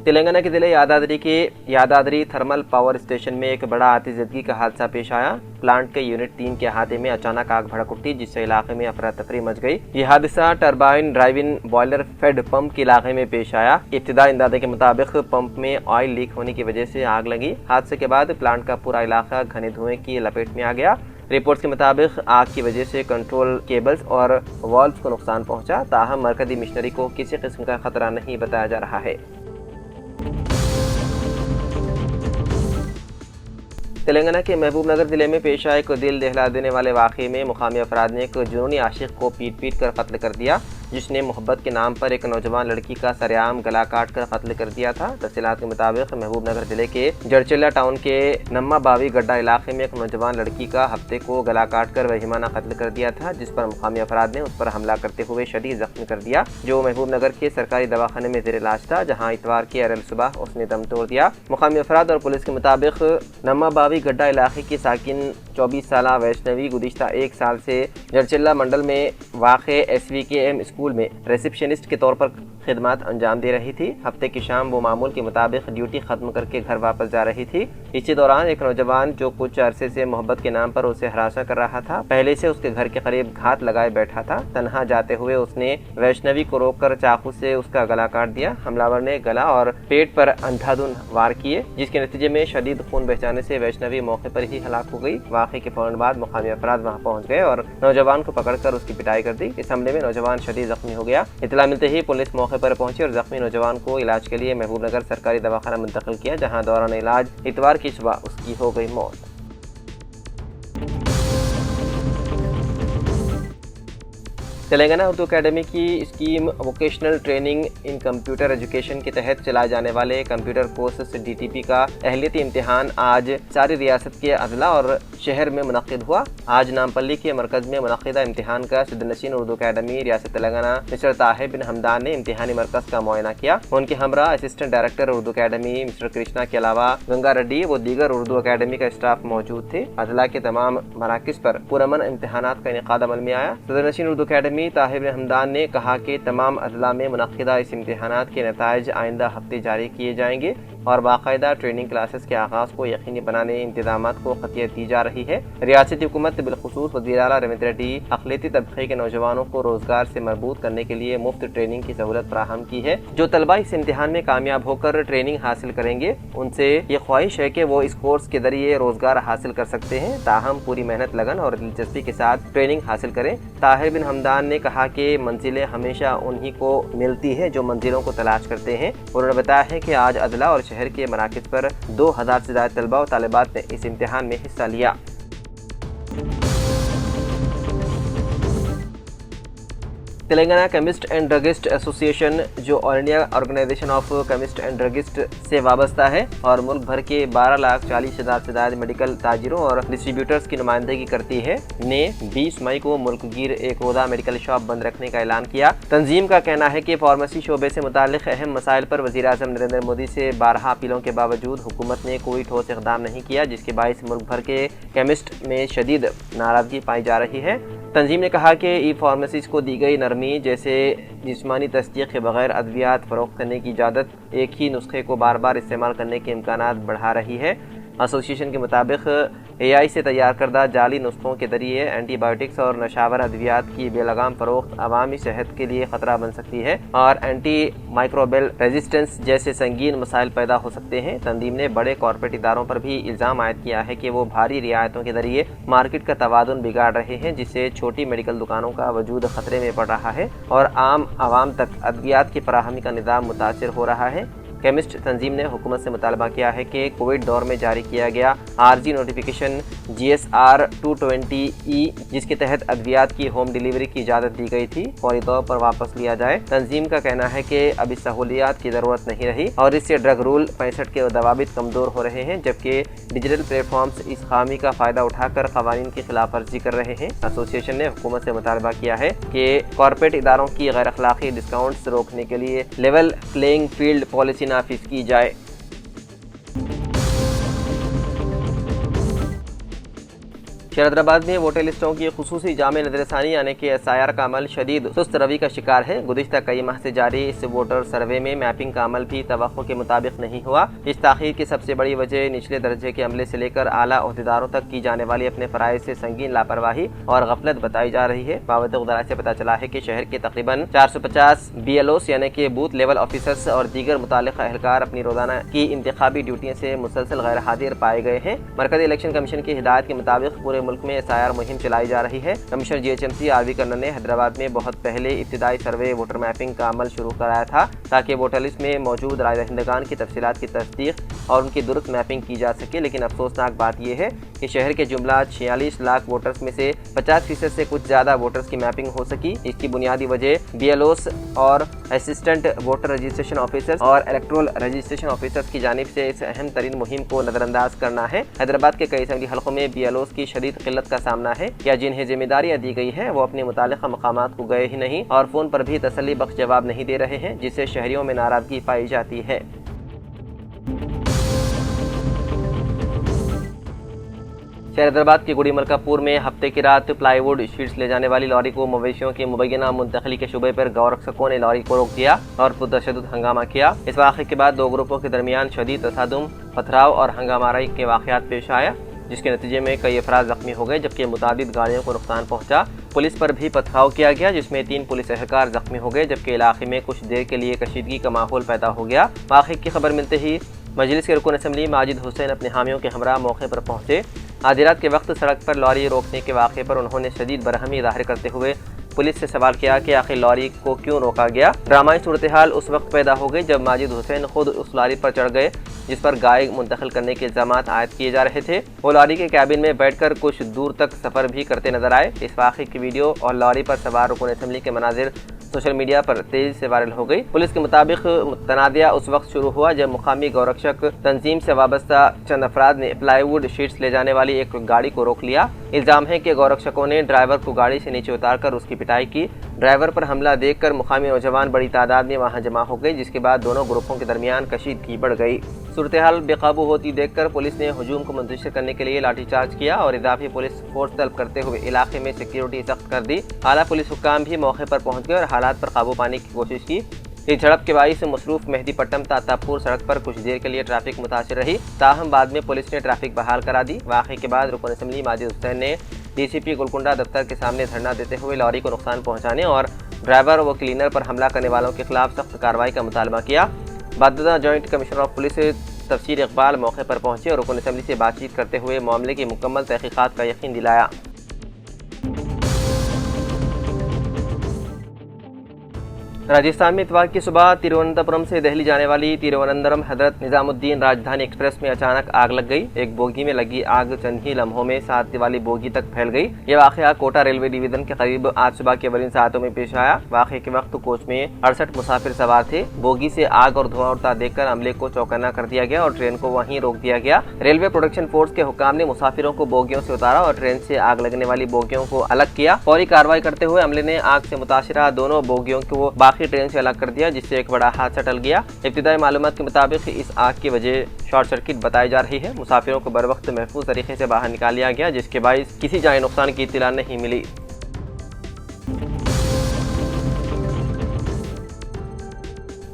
तेलंगाना के ज़िले यादाद्री के यादाद्री थर्मल पावर स्टेशन में एक बड़ा आतिशबाजी का हादसा पेश आया। प्लांट के यूनिट 3 के अहाते में अचानक आग भड़क उठी, जिससे इलाके में अफरा तफरी मच गई। यह हादसा टरबाइन ड्राइविन बॉयलर फेड पंप के इलाके में पेश आया। इब्तिदाई इंदादे के मुताबिक पंप में ऑयल लीक होने की वजह से आग लगी। हादसे के बाद प्लांट का पूरा इलाका घने धुएं की लपेट में आ गया। रिपोर्ट्स के मुताबिक आग की वजह से कंट्रोल केबल्स और वॉल्व्स को नुकसान पहुंचा। ताहम मरकजी मिशनरी को किसी किस्म का खतरा नहीं बताया जा रहा है। तेलंगाना के महबूब नगर जिले में पेश आए एक दिल दहला देने वाले वाक़े में मुकामी अफराद ने एक जुनूनी आशिक को पीट पीट कर कत्ल कर दिया, जिसने मोहब्बत के नाम पर एक नौजवान लड़की का सरेआम गला काट कर कत्ल कर दिया था। तफसीलात के मुताबिक महबूब नगर जिले के जड़चिल्ला टाउन के नम्मा बावी गड्ढा इलाके में एक नौजवान लड़की का हफ्ते को गला काट कर वहीमाना कत्ल कर दिया था, जिस पर मुकामी अफराद ने उस पर हमला करते हुए शदीद जख्मी कर दिया, जो महबूब नगर के सरकारी दवाखाने में ज़ेर इलाज था, जहाँ इतवार की अरल सुबह उसने दम तोड़ दिया। मुकामी अफराद और पुलिस के मुताबिक नम्मा बावी गड्ढा इलाके की साकिन 24 साला वैष्णवी गुज़िश्ता 1 साल से जड़चिल्ला मंडल में वाक़े SVKM स्कूल में रिसेप्शनिस्ट के तौर पर खिदमत अंजाम दे रही थी। हफ्ते की शाम वो मामूल के मुताबिक ड्यूटी ख़त्म करके घर वापस जा रही थी। इसी दौरान एक नौजवान जो कुछ अरसे से मोहब्बत के नाम पर उसे हरासा कर रहा था, पहले से उसके घर के करीब घात लगाए बैठा था। तन्हा जाते हुए उसने वैष्णवी को रोककर चाकू से उसका गला काट दिया। हमलावर ने गला और पेट पर अंधाधुन वार किए, जिसके नतीजे में शदीद खून बह जाने से वैष्णवी मौके पर ही हलाक हो गई। वाक़े के फौरन बाद मुकामी अफराद वहां पहुंच गए और नौजवान को पकड़कर उसकी पिटाई कर दी। इस हमले में नौजवान शदीद जख्मी हो गया। इतला मिलते ही पुलिस मौके पर पहुंची और जख्मी नौजवान को इलाज के लिए महबूब नगर सरकारी दवाखाना मुंतकिल किया, जहां दौरान इलाज इतवार की सुबह उसकी हो गई मौत। तेलंगाना उर्दू अकेडमी की scheme vocational training in computer education के तहत चलाए जाने वाले कंप्यूटर कोर्सेस DTP का अहलियती इम्तिहान आज सारी रियासत के अजला और शहर में मुनक्किद हुआ। आज नामपल्ली के मरकज़ में मुनक्किदा इम्तिहान का सदरनशीन उर्दू अकेडमी रियासत तेलंगाना मिस्टर ताहिर बिन हमदान ने इम्तिहानी मरकज़ का मुआयना किया। उनके हमरा assistant director Urdu academy mister Krishna के अलावा गंगा रेड्डी व दीगर उर्दू अकेडमी का स्टाफ मौजूद थे। अजला के तमाम मराकिज़ पर पुरअमन इम्तिहानात का इनेकाद अमल में आया। सदरनशीन उर्दू अकेडमी ताहिर बिन हमदान ने कहा कि तमाम अजला में मुनक्किदा इस इम्तिहानात के नताइज आइंदा हफ्ते जारी किए जाएंगे और बाकायदा ट्रेनिंग क्लासेस के आगाज़ को यकीनी बनाने इंतजामात को खतियत दी जा रही है। रियासती हुकूमत बिलखुसूस वज़ीर आला रेवंत रेड्डी अक़लियती तबक़े के नौजवानों को रोज़गार से मरबूत करने के लिए मुफ्त ट्रेनिंग की सहूलत फराहम की है। जो तलबा इस इम्तिहान में कामयाब होकर ट्रेनिंग हासिल करेंगे, उनसे ये ख्वाहिश है कि वो इस कोर्स के जरिए रोज़गार हासिल कर सकते हैं। ताहम पूरी मेहनत, लगन और दिलचस्पी के साथ ट्रेनिंग हासिल करें। ताहिर बिन हमदान ने कहा कि मंजिलें हमेशा उन्हीं को मिलती है जो मंजिलों को तलाश करते हैं। उन्होंने बताया है कि आज अदला और शहर के मराकिज़ पर 2000 से ज़्यादा तलबा और तालिबात ने इस इम्तिहान में हिस्सा लिया। Telangana chemist and druggist association, जो all India organization of chemist and druggist से वाबस्ता है और मुल्क भर के 12,40,000 से ज़्यादा मेडिकल ताजिरों और डिस्ट्रीब्यूटर्स की नुमाइंदगी करती है, ने 20 मई को मुल्क गिर एक रोज़ा मेडिकल शॉप बंद रखने का ऐलान किया। तंजीम का कहना है कि फार्मेसी शोबे से मुताल्लिक़ अहम मसाइल पर वज़ीर आज़म नरेंद्र मोदी से 12 अपीलों के बावजूद हुकूमत ने कोई ठोस इक़दाम नहीं किया, जिसके बाइस मुल्क भर के केमिस्ट में शदीद नाराज़गी पाई जा रही है। तंजीम ने कहा कि ई फार्मेसीज़ को दी गई नरमी, जैसे जिस्मानी तस्दीक के बगैर अद्वियात फ़रोख्त करने की इजाज़त, एक ही नुस्खे को बार बार इस्तेमाल करने के इम्कानात बढ़ा रही है। एसोसिएशन के मुताबिक AI से तैयार करदा जाली नुस्खों के जरिए एंटीबायोटिक्स और नशावर अद्वियात की बेलगाम फ़रोख्त अवामी सेहत के लिए ख़तरा बन सकती है और एंटी माइक्रोबियल रेजिस्टेंस जैसे संगीन मसाइल पैदा हो सकते हैं। तंजीम ने बड़े कॉर्पोरेट इदारों पर भी इल्ज़ाम आयद किया है कि वो भारी रियायतों के जरिए मार्केट का तवाज़ुन बिगाड़ रहे हैं, जिससे छोटी मेडिकल दुकानों का वजूद ख़तरे में पड़ रहा है और आम आवाम तक अद्वियात की फराहमी का निज़ाम मुतासिर हो रहा है। केमिस्ट तंजीम ने हुकूमत से मुतालबा किया है कि कोविड दौर में जारी किया गया आरजी नोटिफिकेशन GSR 220E, जिसके तहत अद्वियात की होम डिलीवरी की इजाज़त दी गई थी, फौरी तौर पर वापस लिया जाए। तंजीम का कहना है कि अब इस सहूलियात की ज़रूरत नहीं रही और इससे ड्रग रूल 65 के दवाबित कमज़ोर हो रहे हैं, जबकि डिजिटल प्लेटफॉर्म्स इस खामी का फ़ायदा उठाकर क़वानीन की खिलाफ वर्जी कर रहे हैं। एसोसिएशन ने हुकूमत से मुतालबा किया है कि कॉर्पोरेट इदारों की गैर अखलाकी डिस्काउंट्स रोकने के लिए लेवल प्लेइंग फील्ड पॉलिसी नाफिज की जाए। शहर हैदराबाद में वोटर लिस्टों की खुसूसी जामे नजरसानी आने के SIR का अमल शदीद सुस्त रवि का शिकार है। गुज़िश्ता कई माह से जारी इस वोटर सर्वे में मैपिंग का अमल भी तवक्को के मुताबिक नहीं हुआ। इस ताख़ीर की सबसे बड़ी वजह निचले दर्जे के अमले से लेकर आला ओहदेदारों तक की जाने वाली अपने फ़राइज़ से संगीन लापरवाही और गफलत बताई जा रही है। बावत ज़राए से पता चला है कि शहर के तकरीबन 450 BLOs यानी कि बूथ लेवल ऑफिसर्स और दीगर मुताल्लिक़ा एहलकार अपनी रोज़ाना की इंतखाबी ड्यूटियों से मुसलसल गैर हाजिर पाए गए हैं। मरकज़ी इलेक्शन कमीशन की हिदायत के मुताबिक पूरे मुल्क में SIR मुहिम चलाई जा रही है। कमिश्नर GHMC RV कर्नल ने हैदराबाद में बहुत पहले इब्तिदाई सर्वे वोटर मैपिंग का अमल शुरू कराया था ताकि वोटर लिस्ट में मौजूद राय दहिंदगान की तफसीलात की तस्दीक और उनकी दुरुस्त मैपिंग की जा सके। लेकिन अफसोसनाक बात यह है कि शहर के जुमला 46 लाख वोटर्स में से 50% से कुछ ज़्यादा वोटर्स की मैपिंग हो सकी। इसकी बुनियादी वजह BLOs और असिस्टेंट वोटर रजिस्ट्रेशन ऑफिसर्स और इलेक्ट्रोल रजिस्ट्रेशन ऑफिसर्स की जानिब से इस अहम तरीन मुहिम को नज़रअंदाज करना है। हैदराबाद के कई असम्बली हलकों में BLOs की शदीद किल्लत का सामना है या जिन्हें जिम्मेदारियां दी गई है वो अपने मुतालिका मकामात को गए ही नहीं और फ़ोन पर भी तसल्ली बख्श जवाब नहीं दे रहे हैं, जिससे शहरियों में नाराज़गी पाई जाती है। शहर हैदराबाद के गुड़ी मलकापुर में हफ्ते की रात प्लाईवुड शीट्स ले जाने वाली लॉरी को मवेशियों की मुबैना मुंतकली के शुबे पर गौरक्षकों ने लॉरी को रोक दिया और पुरतशद्दुद हंगामा किया। इस वाक़े के बाद दो ग्रुपों के दरमियान शदीद तसादुम, पथराव और हंगामाराई के वाक़यात पेश आया, जिसके नतीजे में कई अफराद जख्मी हो गए जबकि मुतादिद गाड़ियों को नुकसान पहुंचा। पुलिस पर भी पथराव किया गया जिसमें 3 पुलिस एहलकार जख्मी हो गए जबकि इलाके में कुछ देर के लिए कशीदगी का माहौल पैदा हो गया। वाक़े की खबर मिलते ही मजलिस के रुकन असम्बली माजिद हुसैन अपने हामियों के हमरा मौके पर पहुंचे। आधी रात के वक्त सड़क पर लॉरी रोकने के वाक़े पर उन्होंने शदीद बरहमी ज़ाहिर करते हुए पुलिस से सवाल किया कि आखिर लॉरी को क्यों रोका गया। ड्रामाई सूरत हाल उस वक्त पैदा हो गई जब माजिद हुसैन खुद उस लॉरी पर चढ़ गए जिस पर गाय मुंतकिल करने के इल्ज़ामात आयद किए जा रहे थे। वो लॉरी के कैबिन में बैठकर कुछ दूर तक सफ़र भी करते नजर आए। इस वाक़े की वीडियो और लॉरी पर सवार रुकन असम्बली के मनाजिर सोशल मीडिया पर तेजी से वायरल हो गई। पुलिस के मुताबिक तनादिया उस वक्त शुरू हुआ जब मुकामी गौरक्षक तंजीम से वाबस्ता चंद अफराद ने प्लाईवुड शीट्स ले जाने वाली एक गाड़ी को रोक लिया। इल्ज़ाम है कि गौरक्षकों ने ड्राइवर को गाड़ी से नीचे उतारकर उसकी पिटाई की। ड्राइवर पर हमला देखकर मुकामी नौजवान बड़ी तादाद में वहां जमा हो गए, जिसके बाद दोनों ग्रुपों के दरमियान कशीदगी बढ़ गई। सूरत हाल बेकाबू होती देखकर पुलिस ने हजूम को मुंतशिर करने के लिए लाठीचार्ज किया और इजाफी पुलिस फोर्स तलब करते हुए इलाके में सिक्योरिटी सख्त कर दी। आला पुलिस हुक्काम भी मौके पर पहुंच गए और हालात पर काबू पाने की कोशिश की। इस झड़प के बाइस मसरूफ मेहदीपट्टम तातापुर सड़क पर कुछ देर के लिए ट्रैफिक मुतासिर रही, ताहम बाद में पुलिस ने ट्रैफिक बहाल करा दी। वाक़े के बाद रुकन असम्बली माजिद हुसैन ने DCP गोलकुंडा दफ्तर के सामने धरना देते हुए लॉरी को नुकसान पहुंचाने और ड्राइवर व क्लीनर पर हमला करने वालों के खिलाफ सख्त कार्रवाई का मुतालबा किया। बाददा जॉइंट कमिश्नर ऑफ पुलिस तफसीर इकबाल मौके पर पहुंचे और रुकन असम्बली से बातचीत करते हुए मामले की मुकम्मल तहकीकात का यकीन दिलाया। राजस्थान में इतवार की सुबह तिरुवनंतपुरम से दिल्ली जाने वाली तिरुवनंतपुरम हजरत निजामुद्दीन राजधानी एक्सप्रेस में अचानक आग लग गई। एक बोगी में लगी आग चंद ही लम्हों में साथ वाली बोगी तक फैल गई। यह वाकया कोटा रेलवे डिवीजन के करीब आज सुबह के वरीन सातों में पेश आया। वाकये के वक्त कोच में 68 मुसाफिर सवार थे। बोगी से आग और धुआं उड़ता देखकर अमले को चौकन्ना कर दिया गया और ट्रेन को वहीं रोक दिया गया। रेलवे प्रोडक्शन फोर्स के हुक्काम ने मुसाफिरों को बोगियों से उतारा और ट्रेन से आग लगने वाली बोगियों को अलग किया। फौरी कार्रवाई करते हुए अमले ने आग से मुतासिरा दोनों बोगियों को बाकी ट्रेन से अलग कर दिया, जिससे एक बड़ा हादसा टल गया। इब्तिदाई मालूमात के मुताबिक इस आग की वजह शॉर्ट सर्किट बताई जा रही है। मुसाफिरों को बर वक्त महफूज तरीके से बाहर निकाल लिया गया, जिसके बाइस किसी जानी नुकसान की इत्तला नहीं मिली।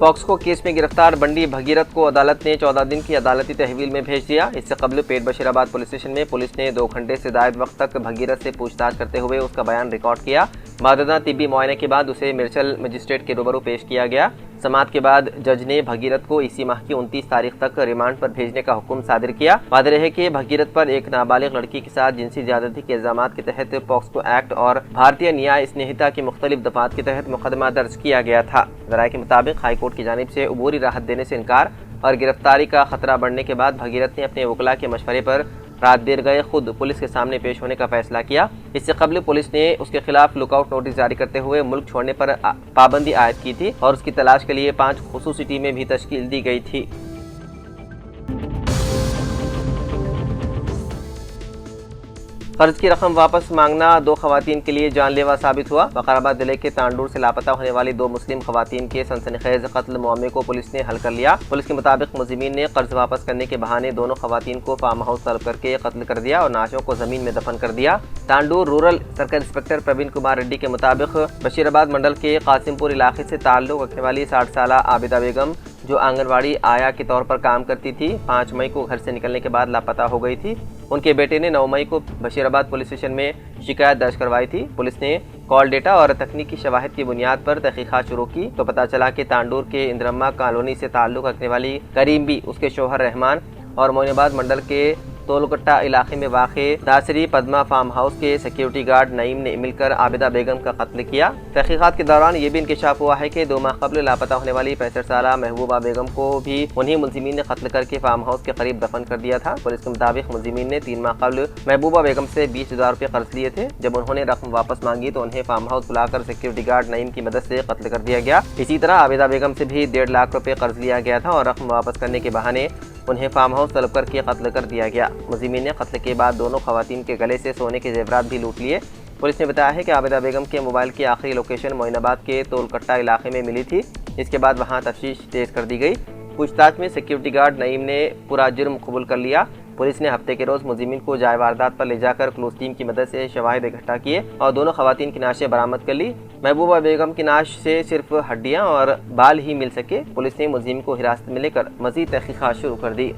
पॉक्सको केस में गिरफ्तार बंडी भगीरथ को अदालत ने 14 दिन की अदालती तहवील में भेज दिया। इससे कबल पेट बशीराबाद पुलिस स्टेशन में पुलिस ने 2 घंटे से जायद वक्त तक भगीरथ से पूछताछ करते हुए उसका बयान रिकॉर्ड किया। माददा तिब्बी मुआयने के बाद उसे मिर्चल मजिस्ट्रेट के रूबरू पेश किया गया। समाअत के बाद जज ने भगीरथ को इसी माह की 29 तारीख तक रिमांड पर भेजने का हुक्म सादिर किया। वाज़ेह है कि भगीरथ पर एक नाबालिग लड़की के साथ जिनसी ज्यादती के इल्जामात के तहत पॉक्सको एक्ट और भारतीय न्याय स्नेहिता की मुख्तलिफ दफात के तहत मुकदमा दर्ज किया गया था। ज़राए के मुताबिक हाईकोर्ट की जानिब से अबूरी राहत देने से इनकार और गिरफ्तारी का खतरा बढ़ने के बाद भगीरथ ने अपने वकला के मशवरे पर रात देर गए खुद पुलिस के सामने पेश होने का फैसला किया। इससे कबल पुलिस ने उसके खिलाफ लुकआउट नोटिस जारी करते हुए मुल्क छोड़ने पर पाबंदी आयद की थी और उसकी तलाश के लिए 5 खुसूसी टीमें भी तश्कील दी गई थी। قرض کی رقم واپس مانگنا 2 خواتین کے لیے جان لیوا ثابت ہوا۔ وقار ضلع کے تانڈور سے لاپتہ ہونے والی 2 مسلم خواتین کے سنسنی خیز قتل معاملے کو پولیس نے حل کر لیا۔ پولیس کے مطابق ملزمین نے قرض واپس کرنے کے بہانے دونوں خواتین کو فارم ہاؤس طلب کر کے قتل کر دیا اور نعشوں کو زمین میں دفن کر دیا۔ Tandur rural circle inspector Praveen Kumar Reddy کے مطابق بشیر آباد منڈل کے قاسم پور علاقے سے تعلق رکھنے والی 60 سالہ عابدہ بیگم جو آنگن واڑی آیا کے طور پر کام کرتی تھی، 5 مئی کو گھر سے نکلنے کے بعد لاپتہ ہو گئی تھی۔ ان کے بیٹے نے 9 مئی کو بشیر آباد پولیس اسٹیشن میں شکایت درج کروائی تھی۔ پولیس نے کال ڈیٹا اور تکنیکی شواہد کی بنیاد پر تحقیقات شروع کی تو پتہ چلا کہ تانڈور کے اندرما کالونی سے تعلق رکھنے والی کریم بی، اس کے شوہر رحمان اور معین آباد منڈل کے تولکٹہ علاقے میں واقع داسری پدما فارم ہاؤس کے سیکیورٹی گارڈ نعیم نے مل کر عابدہ بیگم کا قتل کیا۔ تحقیقات کے دوران یہ بھی انکشاف ہوا ہے کہ 2 ماہ قبل لاپتہ ہونے والی 65 سالہ محبوبہ بیگم کو بھی انہی ملزمین نے قتل کر کے فارم ہاؤس کے قریب دفن کر دیا تھا۔ پولیس کے مطابق ملزمین نے 3 ماہ قبل محبوبہ بیگم سے 20,000 روپے قرض لیے تھے۔ جب انہوں نے رقم واپس مانگی تو انہیں فارم ہاؤس بلا کر سیکیورٹی گارڈ نعیم کی مدد سے قتل کر دیا گیا۔ اسی طرح عابدہ بیگم سے بھی 1.5 لاکھ روپے قرض لیا گیا تھا اور رقم واپس کرنے کے بہانے انہیں فارم ہاؤس طلب کر کے قتل کر دیا گیا۔ ملزمین نے قتل کے بعد دونوں خواتین کے گلے سے سونے کے زیورات بھی لوٹ لیے۔ پولیس نے بتایا ہے کہ عابدہ بیگم کے موبائل کی آخری لوکیشن معین آباد کے تولکٹہ علاقے میں ملی تھی۔ اس کے بعد وہاں تفتیش تیز کر دی گئی۔ پوچھ تاچھ میں سیکیورٹی گارڈ نعیم نے پورا جرم قبول کر لیا۔ پولیس نے ہفتے کے روز ملزمین کو جائے واردات پر لے جا کر کلوز ٹیم کی مدد سے شواہد اکٹھا کیے اور دونوں خواتین کی نعشیں برآمد کر لی۔ محبوبہ بیگم کی نعش سے صرف ہڈیاں اور بال ہی مل سکے۔ پولیس نے ملزم کو حراست میں لے کر مزید تحقیقات شروع کر دی۔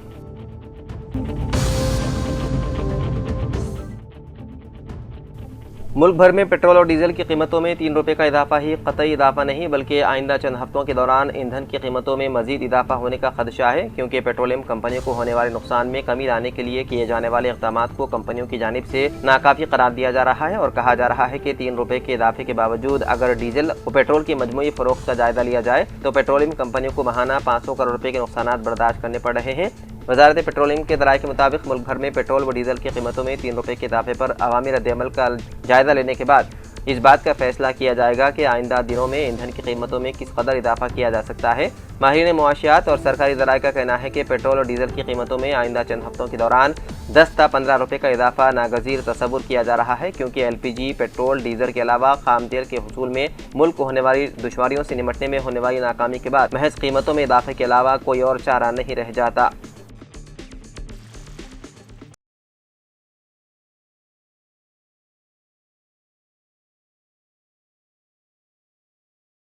ملک بھر میں پیٹرول اور ڈیزل کی قیمتوں میں 3 روپے کا اضافہ ہی قطعی اضافہ نہیں بلکہ آئندہ چند ہفتوں کے دوران ایندھن کی قیمتوں میں مزید اضافہ ہونے کا خدشہ ہے، کیونکہ پیٹرولیم کمپنیوں کو ہونے والے نقصان میں کمی لانے کے لیے کیے جانے والے اقدامات کو کمپنیوں کی جانب سے ناکافی قرار دیا جا رہا ہے اور کہا جا رہا ہے کہ 3 روپے کے اضافے کے باوجود اگر ڈیزل اور پیٹرول کی مجموعی فروخت کا جائزہ لیا جائے تو پیٹرولیم کمپنیوں کو ماہانہ 500 کروڑ روپے کے نقصانات برداشت کرنے پڑ رہے ہیں۔ وزارت پیٹرولیم کے ذرائع کے مطابق ملک بھر میں پیٹرول و ڈیزل کی قیمتوں میں 3 روپے کے اضافے پر عوامی رد عمل کا جائزہ لینے کے بعد اس بات کا فیصلہ کیا جائے گا کہ آئندہ دنوں میں ایندھن کی قیمتوں میں کس قدر اضافہ کیا جا سکتا ہے۔ ماہرین معاشیات اور سرکاری ذرائع کا کہنا ہے کہ پیٹرول اور ڈیزل کی قیمتوں میں آئندہ چند ہفتوں کے دوران 10 تا 15 روپے کا اضافہ ناگزیر تصور کیا جا رہا ہے، کیونکہ LPG، پیٹرول، ڈیزل کے علاوہ خام تیل کے حصول میں ملک کو ہونے والی دشواریوں سے نمٹنے میں ہونے والی ناکامی کے بعد محض قیمتوں میں اضافے کے علاوہ کوئی اور چارہ نہیں رہ جاتا۔